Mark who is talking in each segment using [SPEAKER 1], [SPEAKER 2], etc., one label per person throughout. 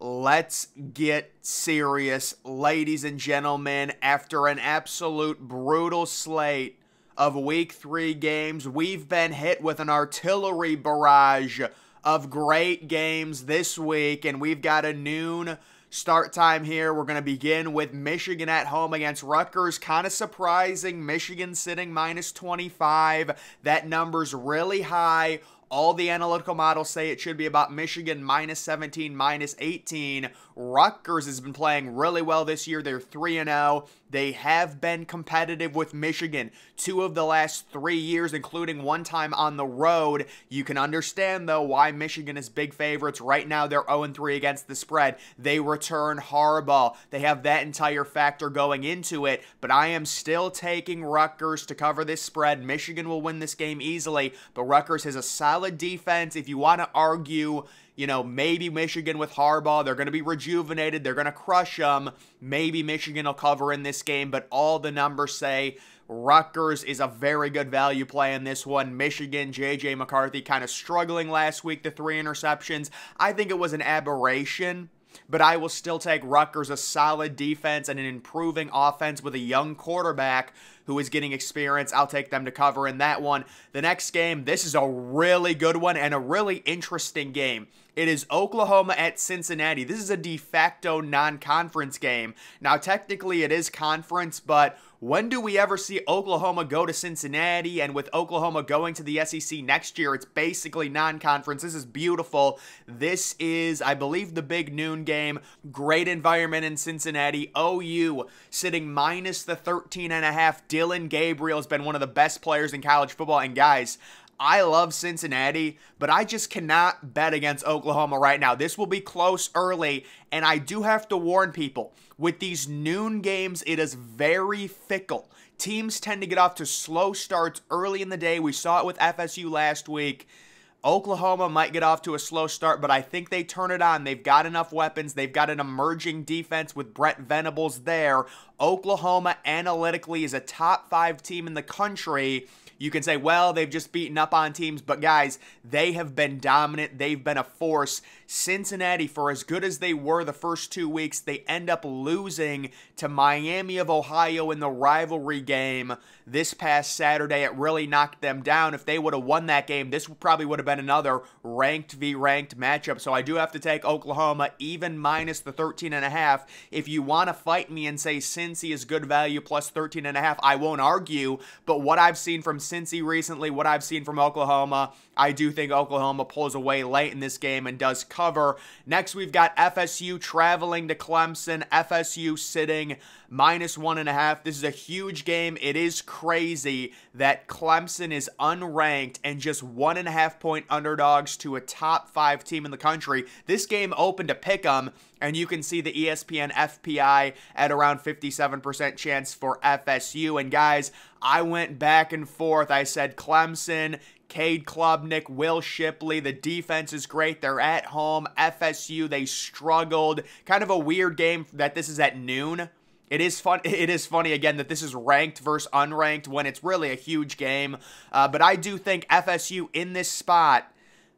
[SPEAKER 1] Let's get serious, ladies and gentlemen. After an absolute brutal slate of Week 3 games, we've been hit with an artillery barrage of great games this week, and we've got a noon start time here. We're going to begin with Michigan at home against Rutgers. Kind of surprising, Michigan sitting minus 25. That number's really high. All the analytical models say it should be about Michigan minus 17, minus 18. Rutgers has been playing really well this year. They're 3-0. They have been competitive with Michigan 2 of the last 3 years, including one time on the road. You can understand, though, why Michigan is big favorites. Right now, they're 0-3 against the spread. They return Harbaugh. They have that entire factor going into it, but I am still taking Rutgers to cover this spread. Michigan will win this game easily, but Rutgers has a solid defense. If you want to argue, maybe Michigan with Harbaugh, they're going to be rejuvenated, they're going to crush them. Maybe Michigan will cover in this game, but all the numbers say Rutgers is a very good value play in this one. Michigan, J.J. McCarthy kind of struggling last week, the 3 interceptions. I think it was an aberration, but I will still take Rutgers, a solid defense and an improving offense with a young quarterback who is getting experience. I'll take them to cover in that one. The next game, this is a really good one and a really interesting game. It is Oklahoma at Cincinnati. This is a de facto non-conference game. Now, technically it is conference, but when do we ever see Oklahoma go to Cincinnati? And with Oklahoma going to the SEC next year, it's basically non-conference. This is beautiful. This is, I believe, the big noon game. Great environment in Cincinnati. OU sitting minus the 13.5. Dylan Gabriel has been one of the best players in college football. And guys, I love Cincinnati, but I just cannot bet against Oklahoma right now. This will be close early, and I do have to warn people, with these noon games, it is very fickle. Teams tend to get off to slow starts early in the day. We saw it with FSU last week. Oklahoma might get off to a slow start, but I think they turn it on. They've got enough weapons. They've got an emerging defense with Brett Venables there. Oklahoma analytically is a top 5 team in the country. You can say, well, they've just beaten up on teams, but guys, they have been dominant. They've been a force. Cincinnati, for as good as they were the first 2 weeks, they end up losing to Miami of Ohio in the rivalry game this past Saturday. It really knocked them down. If they would have won that game, this probably would have been another ranked v. ranked matchup. So I do have to take Oklahoma even minus the 13.5. If you want to fight me and say Cincy is good value plus 13.5, I won't argue. But what I've seen from Cincy recently, what I've seen from Oklahoma, I do think Oklahoma pulls away late in this game and does cover. Next, we've got FSU traveling to Clemson. FSU sitting minus 1.5. This is a huge game. It is crazy that Clemson is unranked and just 1.5 point underdogs to a top 5 team in the country. This game opened to pick 'em, and you can see the ESPN FPI at around 57% chance for FSU. And guys, I went back and forth. I said Clemson, Cade Klubnik, Will Shipley. The defense is great. They're at home. FSU, they struggled. Kind of a weird game that this is at noon. It is funny, again, that this is ranked versus unranked when it's really a huge game. But I do think FSU in this spot,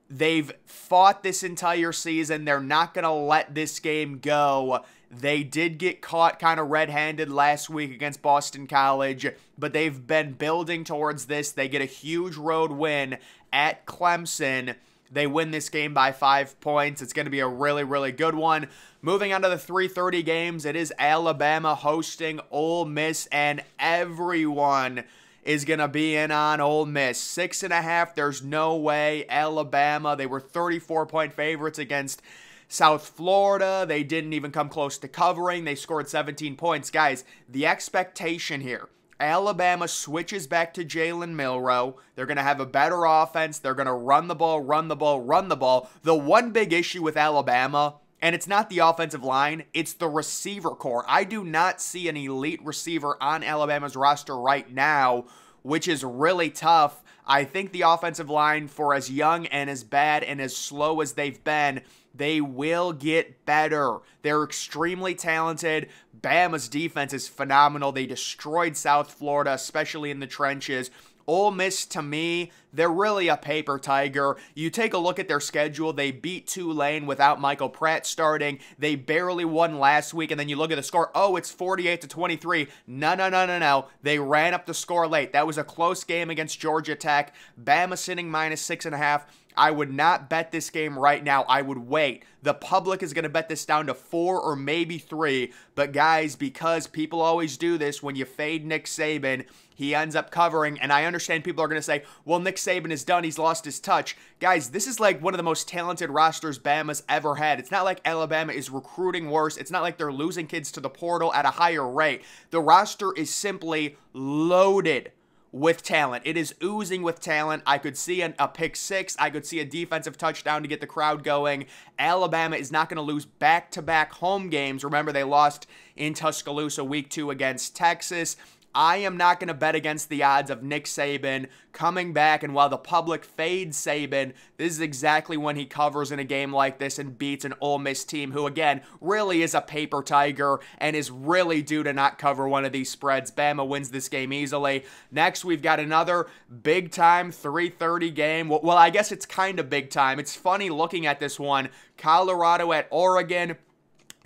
[SPEAKER 1] they've fought this entire season. They're not going to let this game go. They did get caught kind of red-handed last week against Boston College, but they've been building towards this. They get a huge road win at Clemson. They win this game by 5 points. It's going to be a really, really good one. Moving on to the 3:30 games, it is Alabama hosting Ole Miss, and everyone is going to be in on Ole Miss. 6.5, there's no way. Alabama, they were 34-point favorites against South Florida. They didn't even come close to covering. They scored 17 points. Guys, the expectation here, Alabama switches back to Jalen Milroe. They're going to have a better offense. They're going to run the ball, run the ball, run the ball. The one big issue with Alabama, and it's not the offensive line, it's the receiver core. I do not see an elite receiver on Alabama's roster right now, which is really tough. I think the offensive line, for as young and as bad and as slow as they've been, they will get better. They're extremely talented. Bama's defense is phenomenal. They destroyed South Florida, especially in the trenches. Ole Miss, to me, they're really a paper tiger. You take a look at their schedule. They beat Tulane without Michael Pratt starting. They barely won last week, and then you look at the score. Oh, it's 48-23. No. They ran up the score late. That was a close game against Georgia Tech. Bama sitting -6.5. I would not bet this game right now. I would wait. The public is going to bet this down to 4 or maybe 3. But guys, because people always do this, when you fade Nick Saban, he ends up covering. And I understand people are going to say, well, Nick Saban is done. He's lost his touch. Guys, this is like one of the most talented rosters Bama's ever had. It's not like Alabama is recruiting worse. It's not like they're losing kids to the portal at a higher rate. The roster is simply loaded with talent. It is oozing with talent. I could see a pick 6. I could see a defensive touchdown to get the crowd going. Alabama is not going to lose back-to-back home games. Remember, they lost in Tuscaloosa week 2 against Texas. I am not going to bet against the odds of Nick Saban coming back, and while the public fades Saban, this is exactly when he covers in a game like this and beats an Ole Miss team who, again, really is a paper tiger and is really due to not cover one of these spreads. Bama wins this game easily. Next, we've got another big-time 3:30 game. Well, I guess it's kind of big time. It's funny looking at this one. Colorado at Oregon.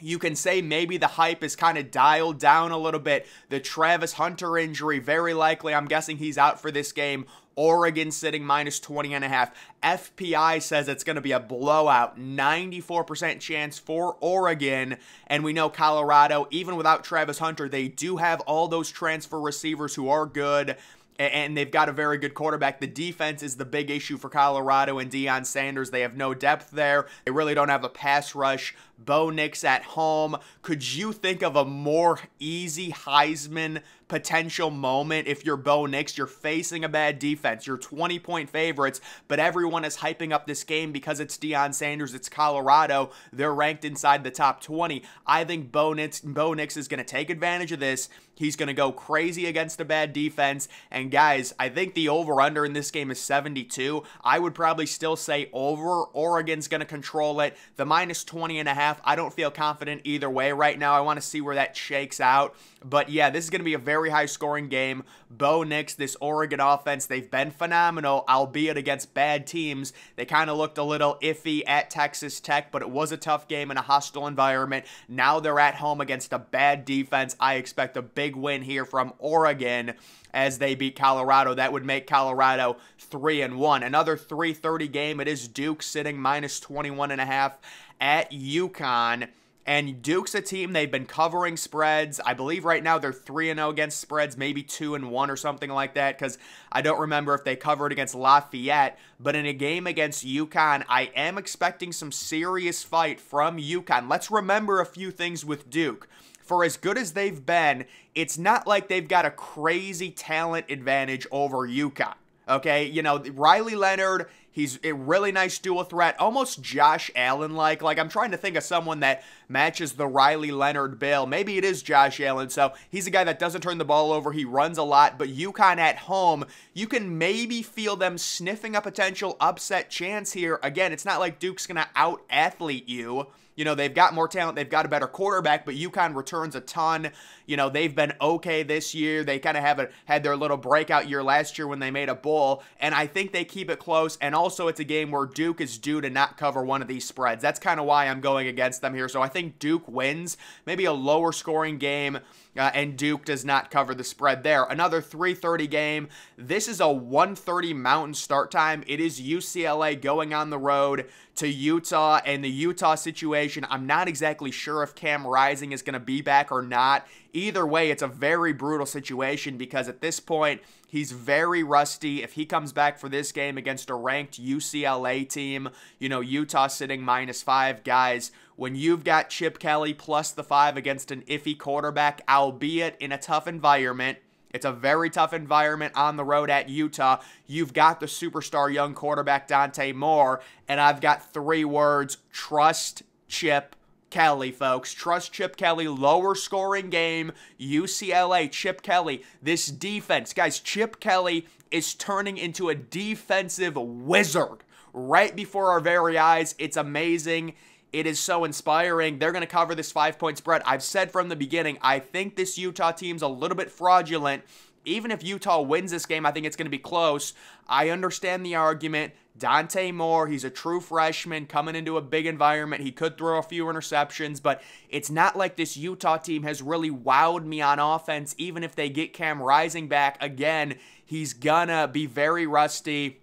[SPEAKER 1] You can say maybe the hype is kind of dialed down a little bit. The Travis Hunter injury, very likely. I'm guessing he's out for this game. Oregon sitting -20.5. FPI says it's going to be a blowout. 94% chance for Oregon. And we know Colorado, even without Travis Hunter, they do have all those transfer receivers who are good. And they've got a very good quarterback. The defense is the big issue for Colorado and Deion Sanders. They have no depth there. They really don't have a pass rush. Bo Nix at home. Could you think of a more easy Heisman potential moment if you're Bo Nix? You're facing a bad defense. You're 20-point favorites, but everyone is hyping up this game because it's Deion Sanders. It's Colorado. They're ranked inside the top 20. I think Bo Nix is going to take advantage of this. He's going to go crazy against a bad defense. And guys, I think the over-under in this game is 72. I would probably still say over. Oregon's going to control it. The -20.5, I don't feel confident either way right now. I want to see where that shakes out. But yeah, this is going to be a very high-scoring game. Bo Nix, this Oregon offense, they've been phenomenal, albeit against bad teams. They kind of looked a little iffy at Texas Tech, but it was a tough game in a hostile environment. Now they're at home against a bad defense. I expect a big win here from Oregon as they beat Colorado. That would make Colorado 3-1. Another 3:30 game. It is Duke sitting -21.5 at Yukon. And Duke's a team, they've been covering spreads. I believe right now they're 3-0 against spreads, maybe 2-1 or something like that, because I don't remember if they covered against Lafayette. But in a game against Yukon, I am expecting some serious fight from Yukon. Let's remember a few things with Duke. For as good as they've been, it's not like they've got a crazy talent advantage over Yukon. Okay, you know, Riley Leonard, he's a really nice dual threat, almost Josh Allen-like. Like, I'm trying to think of someone that matches the Riley Leonard bill. Maybe it is Josh Allen. So he's a guy that doesn't turn the ball over. He runs a lot. But Yukon at home, you can maybe feel them sniffing a potential upset chance here. Again, it's not like Duke's going to out-athlete you. You know, they've got more talent. They've got a better quarterback, but Yukon returns a ton. You know, they've been okay this year. They kind of had their little breakout year last year when they made a bowl, and I think they keep it close. And also, it's a game where Duke is due to not cover one of these spreads. That's kind of why I'm going against them here. So I think Duke wins, maybe a lower scoring game, and Duke does not cover the spread there. Another 3:30 game. This is a 1:30 Mountain start time. It is UCLA going on the road to Utah, and the Utah situation, I'm not exactly sure if Cam Rising is going to be back or not. Either way, it's a very brutal situation because at this point, he's very rusty. If he comes back for this game against a ranked UCLA team, you know, Utah sitting -5, guys, when you've got Chip Kelly plus the 5 against an iffy quarterback, albeit in a tough environment, it's a very tough environment on the road at Utah. You've got the superstar young quarterback Dante Moore, and I've got 3 words: trust Chip Kelly, folks. Trust Chip Kelly. Lower scoring game. UCLA, Chip Kelly. This defense, guys, Chip Kelly is turning into a defensive wizard right before our very eyes. It's amazing. It is so inspiring. They're going to cover this 5-point spread. I've said from the beginning, I think this Utah team's a little bit fraudulent. even if Utah wins this game, I think it's going to be close. I understand the argument. Dante Moore, he's a true freshman coming into a big environment. He could throw a few interceptions, but it's not like this Utah team has really wowed me on offense. Even if they get Cam Rising back, again, he's gonna be very rusty.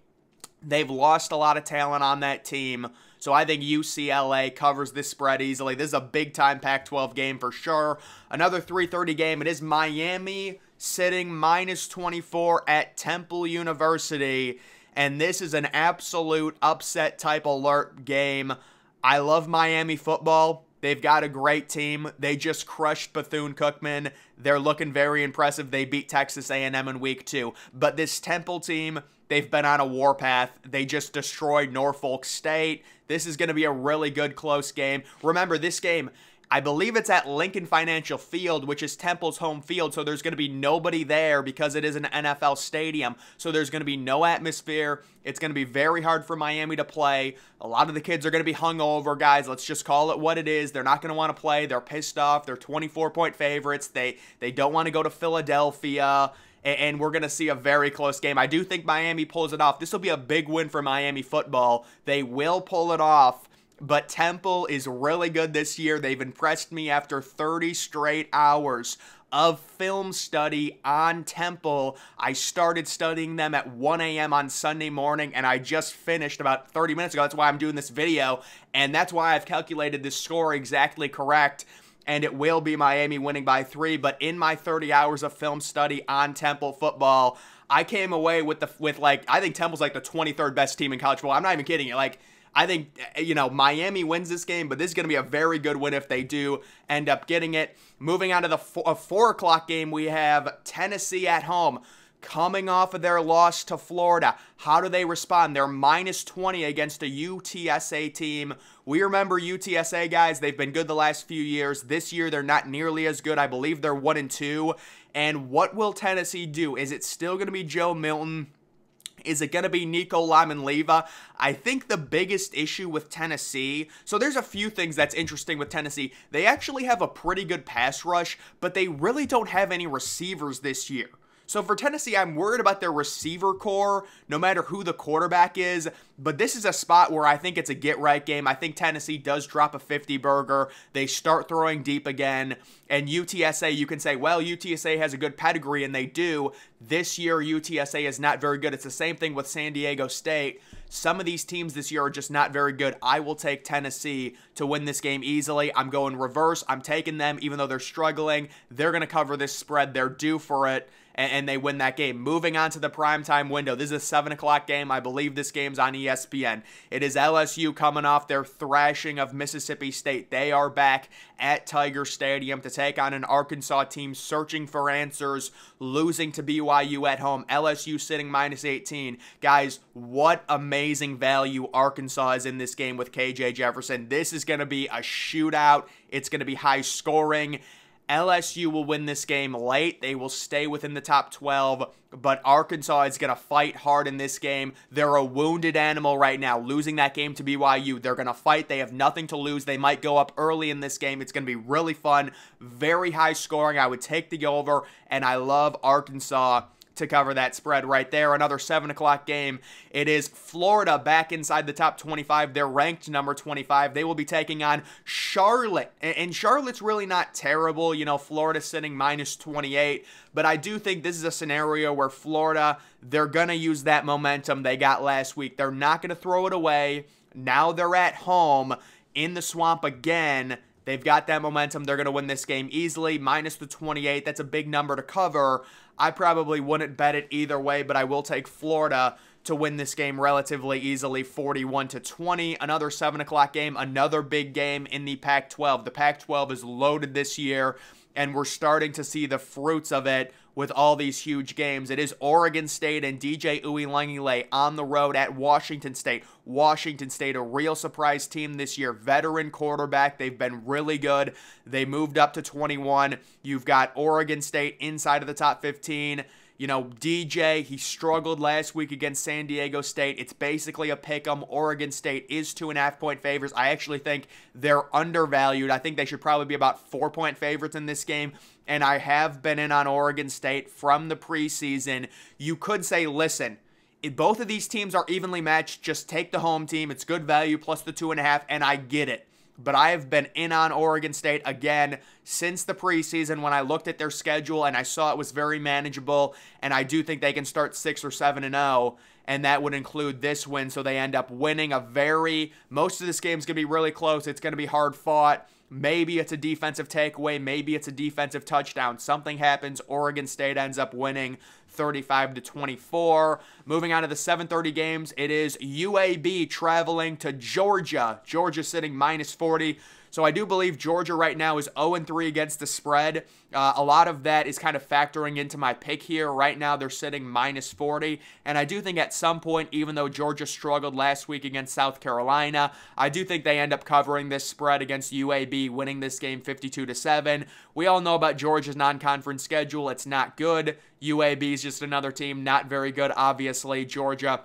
[SPEAKER 1] They've lost a lot of talent on that team. So I think UCLA covers this spread easily. This is a big-time Pac-12 game for sure. Another 3:30 game. It is Miami sitting -24 at Temple University. And this is an absolute upset type alert game. I love Miami football. They've got a great team. They just crushed Bethune-Cookman. They're looking very impressive. They beat Texas A&M in week 2. But this Temple team, they've been on a warpath. They just destroyed Norfolk State. This is going to be a really good close game. Remember, this game, I believe it's at Lincoln Financial Field, which is Temple's home field, so there's going to be nobody there because it is an NFL stadium, so there's going to be no atmosphere. It's going to be very hard for Miami to play. A lot of the kids are going to be hungover, guys. Let's just call it what it is. They're not going to want to play. They're pissed off. They're 24-point favorites. They don't want to go to Philadelphia, and we're going to see a very close game. I do think Miami pulls it off. This will be a big win for Miami football. They will pull it off. But Temple is really good this year. They've impressed me after 30 straight hours of film study on Temple. I started studying them at 1 a.m. on Sunday morning, and I just finished about 30 minutes ago. That's why I'm doing this video, and that's why I've calculated this score exactly correct, and it will be Miami winning by 3. But in my 30 hours of film study on Temple football, I came away with I think Temple's like the 23rd best team in college football. I'm not even kidding you. I think, Miami wins this game, but this is going to be a very good win if they do end up getting it. Moving on to the 4 o'clock game, we have Tennessee at home. Coming off of their loss to Florida, how do they respond? They're -20 against a UTSA team. We remember UTSA, guys. They've been good the last few years. This year, they're not nearly as good. I believe they're 1-2. And what will Tennessee do? Is it still going to be Joe Milton? Is it going to be Nico Lamanleva? I think the biggest issue with Tennessee, so there's a few things that's interesting with Tennessee. They actually have a pretty good pass rush, but they really don't have any receivers this year. So for Tennessee, I'm worried about their receiver core, no matter who the quarterback is. But this is a spot where I think it's a get-right game. I think Tennessee does drop a 50-burger. They start throwing deep again. And UTSA, you can say, well, UTSA has a good pedigree, and they do. This year, UTSA is not very good. It's the same thing with San Diego State. Some of these teams this year are just not very good. I will take Tennessee to win this game easily. I'm going reverse. I'm taking them, even though they're struggling. They're going to cover this spread. They're due for it. And they win that game. Moving on to the primetime window. This is a 7 o'clock game. I believe this game's on ESPN. It is LSU coming off their thrashing of Mississippi State. They are back at Tiger Stadium to take on an Arkansas team searching for answers, losing to BYU at home. LSU sitting -18. Guys, what amazing value Arkansas is in this game with KJ Jefferson. This is going to be a shootout. It's going to be high scoring. LSU will win this game late. They will stay within the top 12, but Arkansas is going to fight hard in this game. They're a wounded animal right now, losing that game to BYU. They're going to fight. They have nothing to lose. They might go up early in this game. It's going to be really fun, very high scoring. I would take the over, and I love Arkansas to cover that spread right there. Another 7 o'clock game. It is Florida back inside the top 25. They're ranked number 25. They will be taking on Charlotte. And Charlotte's really not terrible. Florida's sitting -28. But I do think this is a scenario where Florida, they're going to use that momentum they got last week. They're not going to throw it away. Now they're at home in the swamp again. They've got that momentum. They're going to win this game easily. -28. That's a big number to cover. I probably wouldn't bet it either way, but I will take Florida to win this game relatively easily, 41-20. Another 7 o'clock game, another big game in the Pac-12. The Pac-12 is loaded this year, and we're starting to see the fruits of it with all these huge games. It is Oregon State and DJ Uiagalelei on the road at Washington State. Washington State, a real surprise team this year. Veteran quarterback. They've been really good. They moved up to 21. You've got Oregon State inside of the top 15. You know, DJ, he struggled last week against San Diego State. It's basically a pick-em. Oregon State is 2.5-point favorites. I actually think they're undervalued. I think they should probably be about 4-point favorites in this game. And I have been in on Oregon State from the preseason. You could say, listen, if both of these teams are evenly matched, just take the home team. It's good value plus the 2.5, and I get it. But I have been in on Oregon State again since the preseason when I looked at their schedule and I saw it was very manageable, and I do think they can start 6 or 7-0, and that would include this win, so they end up winning most of this game is going to be really close. It's going to be hard fought. Maybe it's a defensive takeaway. Maybe it's a defensive touchdown. Something happens. Oregon State ends up winning 35-24. Moving on to the 7:30 games, it is UAB traveling to Georgia. Georgia sitting -40. So I do believe Georgia right now is 0-3 against the spread. A lot of that is kind of factoring into my pick here. Right now they're sitting -40. And I do think at some point, even though Georgia struggled last week against South Carolina, I do think they end up covering this spread against UAB, winning this game 52-7. We all know about Georgia's non-conference schedule. It's not good. UAB is just another team, not very good, obviously. Georgia,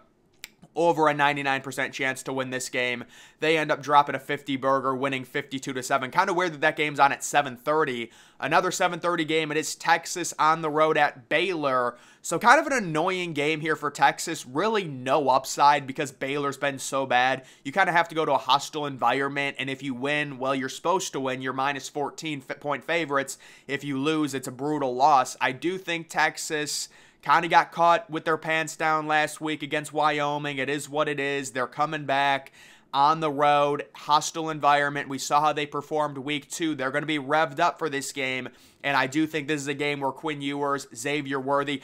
[SPEAKER 1] over a 99% chance to win this game. They end up dropping a 50 burger, winning 52-7. Kind of weird that that game's on at 7:30. Another 7:30 game, it is Texas on the road at Baylor. So kind of an annoying game here for Texas. Really no upside because Baylor's been so bad. You kind of have to go to a hostile environment, and if you win, well, you're supposed to win. You're -14-point favorites. If you lose, it's a brutal loss. I do think Texas kind of got caught with their pants down last week against Wyoming. It is what it is. They're coming back on the road, hostile environment. We saw how they performed week 2. They're going to be revved up for this game. And I do think this is a game where Quinn Ewers, Xavier Worthy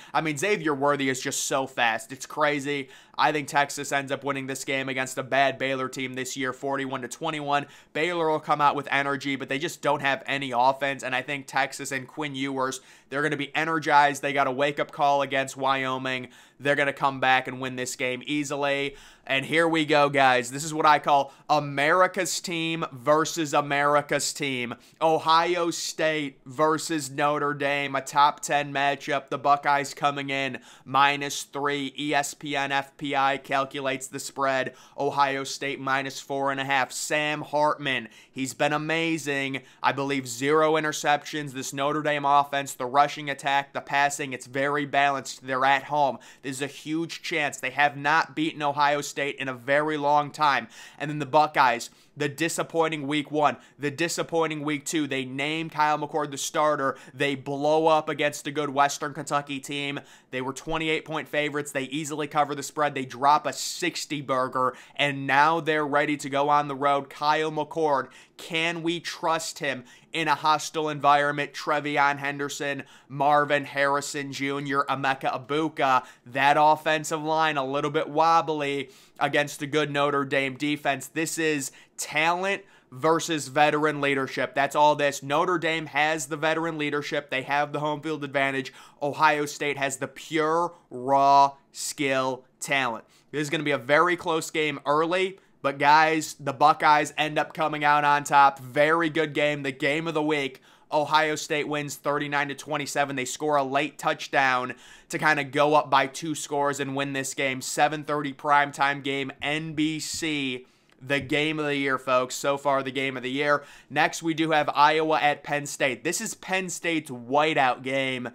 [SPEAKER 1] is just so fast. It's crazy. I think Texas ends up winning this game against a bad Baylor team this year, 41-21. Baylor will come out with energy, but they just don't have any offense. And I think Texas and Quinn Ewers, they're going to be energized. They got a wake-up call against Wyoming. They're going to come back and win this game easily. And here we go, guys. This is what I call America's team versus America's team. Ohio State versus Notre Dame, a top 10 matchup. The Buckeyes coming in -3. ESPN FPI calculates the spread. Ohio State -4.5. Sam Hartman, he's been amazing. I believe 0 interceptions. This Notre Dame offense, the rushing attack, the passing, it's very balanced. They're at home. This is a huge chance. They have not beaten Ohio State in a very long time. And then the Buckeyes, the disappointing week 1, the disappointing week 2. They name Kyle McCord the starter. They blow up against a good Western Kentucky team. They were 28-point favorites. They easily cover the spread. They drop a 60 burger, and now they're ready to go on the road. Kyle McCord, can we trust him in a hostile environment? Trevion Henderson, Marvin Harrison Jr., Emeka Ibuka. That offensive line a little bit wobbly against a good Notre Dame defense. This is talent versus veteran leadership. That's all this. Notre Dame has the veteran leadership. They have the home field advantage. Ohio State has the pure, raw skill talent. This is going to be a very close game early. But guys, the Buckeyes end up coming out on top. Very good game. The game of the week. Ohio State wins 39-27. They score a late touchdown to kind of go up by 2 scores and win this game. 7:30 primetime game, NBC. The game of the year, folks. So far, the game of the year. Next, we do have Iowa at Penn State. This is Penn State's whiteout game.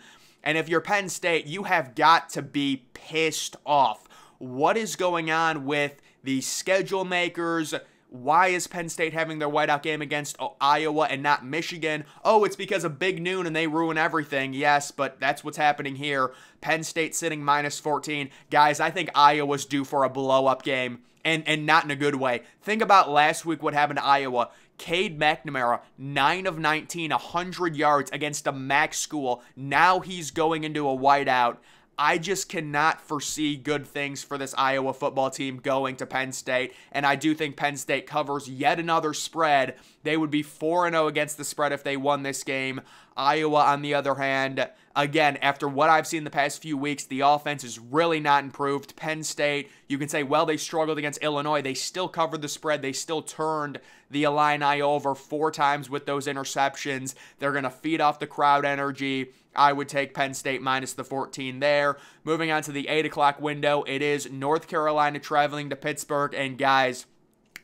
[SPEAKER 1] And if you're Penn State, you have got to be pissed off. What is going on with the schedule makers? Why is Penn State having their whiteout game against Iowa and not Michigan? Oh, it's because of Big Noon and they ruin everything. Yes, but that's what's happening here. Penn State sitting -14. Guys, I think Iowa's due for a blow-up game, and not in a good way. Think about last week what happened to Iowa. Cade McNamara, 9 of 19, 100 yards against a MAC school. Now he's going into a whiteout. I just cannot foresee good things for this Iowa football team going to Penn State, and I do think Penn State covers yet another spread. They would be 4-0 against the spread if they won this game. Iowa, on the other hand, again, after what I've seen the past few weeks, the offense is really not improved. Penn State, you can say, well, they struggled against Illinois. They still covered the spread. They still turned the Illini over 4 times with those interceptions. They're going to feed off the crowd energy. I would take Penn State minus the 14 there. Moving on to the 8 o'clock window, it is North Carolina traveling to Pittsburgh. And guys,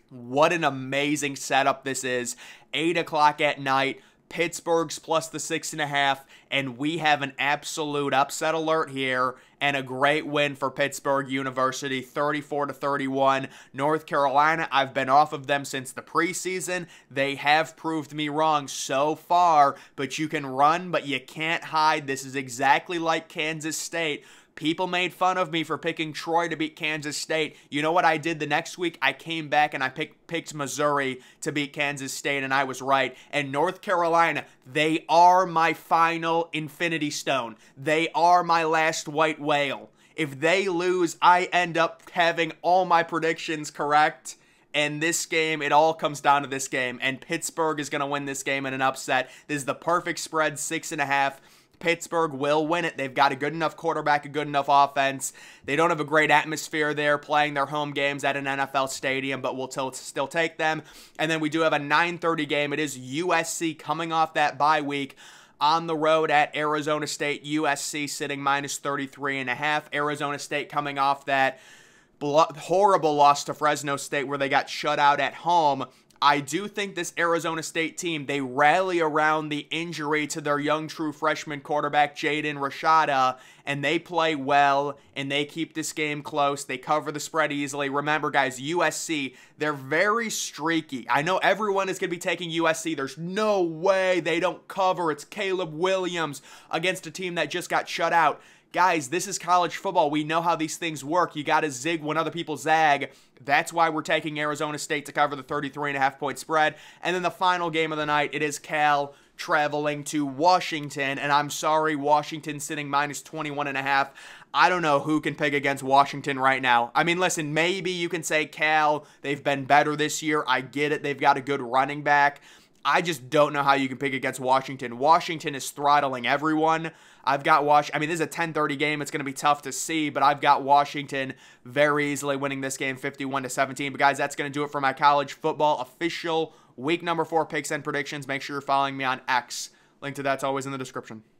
[SPEAKER 1] what an amazing setup this is. 8 o'clock at night. Pittsburgh's plus the 6.5, and we have an absolute upset alert here and a great win for Pittsburgh University, 34-31. North Carolina, I've been off of them since the preseason. They have proved me wrong so far, but you can run, but you can't hide. This is exactly like Kansas State. People made fun of me for picking Troy to beat Kansas State. You know what I did the next week? I came back and I picked Missouri to beat Kansas State, and I was right. And North Carolina, they are my final Infinity Stone. They are my last white whale. If they lose, I end up having all my predictions correct. And this game, it all comes down to this game. And Pittsburgh is going to win this game in an upset. This is the perfect spread, 6.5. Pittsburgh will win it. They've got a good enough quarterback, a good enough offense. They don't have a great atmosphere there playing their home games at an NFL stadium, but we'll still take them. And then we do have a 9:30 game. It is USC coming off that bye week on the road at Arizona State. USC sitting minus 33.5. Arizona State coming off that horrible loss to Fresno State where they got shut out at home. I do think this Arizona State team, they rally around the injury to their young true freshman quarterback, Jaden Rashada, and they play well, and they keep this game close. They cover the spread easily. Remember, guys, USC, they're very streaky. I know everyone is going to be taking USC. There's no way they don't cover. It's Caleb Williams against a team that just got shut out. Guys, this is college football. We know how these things work. You got to zig when other people zag. That's why we're taking Arizona State to cover the 33.5-point spread. And then the final game of the night, it is Cal traveling to Washington. And I'm sorry, Washington sitting minus 21.5. I don't know who can pick against Washington right now. I mean, listen, maybe you can say Cal. They've been better this year. I get it. They've got a good running back. I just don't know how you can pick against Washington. Washington is throttling everyone. I've got I mean, this is a 10:30 game. It's going to be tough to see, but I've got Washington very easily winning this game 51-17. But guys, that's going to do it for my college football official week number 4 picks and predictions. Make sure you're following me on X. Link to that's always in the description.